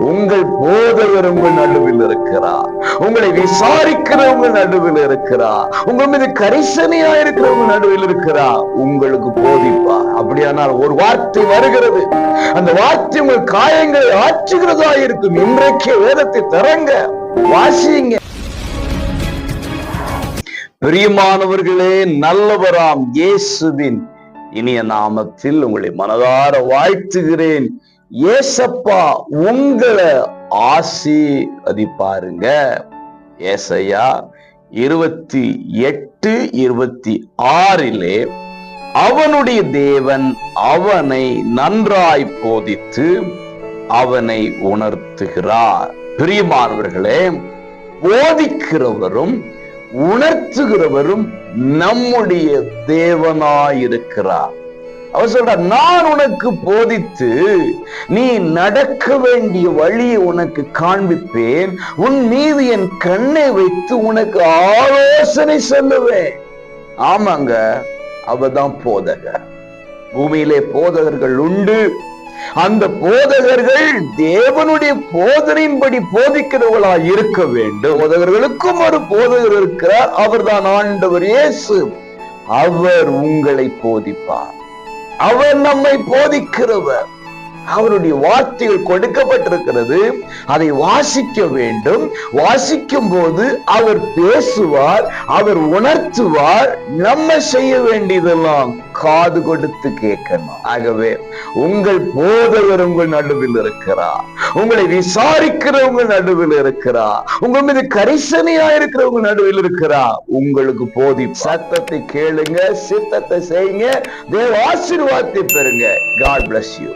உங்கள் போதகர் உங்கள் நடுவில் இருக்கிறார். உங்களை விசாரிக்கிறவங்க நடுவில் இருக்கிறார். உங்கள் மீது கரிசனையா இருக்கிறவங்க நடுவில் இருக்கிறார். உங்களுக்கு போதிப்பா. அப்படியானால் ஒரு வார்த்தை வருகிறது, அந்த வார்த்தை உங்கள் காயங்களை ஆற்றுகிறதா இருக்கும். இன்றைக்கு வேதத்தை திறங்க, வாசிங்க. பிரியமானவர்களே, நல்லவராம் இயேசுவின் இனிய நாமத்தில் உங்களை மனதார வாழ்த்துகிறேன். ஏசப்பா உங்களை ஆசீர்வதிப்பாருங்க. ஏசாயா 28:26 அவனுடைய தேவன் அவனை நன்றாய் போதித்து அவனை உணர்த்துகிறார். பிரியமானவர்களே, போதிக்கிறவரும் உணர்த்துகிறவரும் நம்முடைய தேவனாயிருக்கிறார். அவர் சொல்றார், நான் உனக்கு போதித்து நீ நடக்க வேண்டிய வழியை உனக்கு காண்பிப்பேன், உன் மீது என் கண்ணை வைத்து உனக்கு ஆலோசனை சொல்லுவேன். ஆமாங்க, அவதான் போதகர். பூமியிலே போதகர்கள் உண்டு. அந்த போதகர்கள் தேவனுடைய போதனையின்படி போதிக்கிறவர்களா இருக்க வேண்டும். போதகர்களுக்கும் ஒரு போதகர் இருக்கிறார், அவர்தான் ஆண்டவர் இயேசு. அவர் உங்களை போதிப்பார். அவர் நம்மை போதிக்கிறவர். அவருடைய வார்த்தைகள் கொடுக்கப்பட்டிருக்கிறது, அதை வாசிக்க வேண்டும். வாசிக்கும் போது அவர் பேசுவார், அவர் உணர்த்துவார். நம்ம செய்ய வேண்டியதெல்லாம் காது கொடுத்து கேட்கணும். ஆகவே உங்கள் போதகர் உங்கள் நடுவில் இருக்கிறார். உங்களை விசாரிக்கிறவங்க நடுவில் இருக்கிறார். உங்கள் மீது கரிசனையா இருக்கிறவங்க நடுவில் இருக்கிறார். உங்களுக்கு போதி. சத்தத்தை கேளுங்க, சித்தத்தை செய்யுங்க, தேவ ஆசீர்வாதத்தை பெறுங்க. God bless you.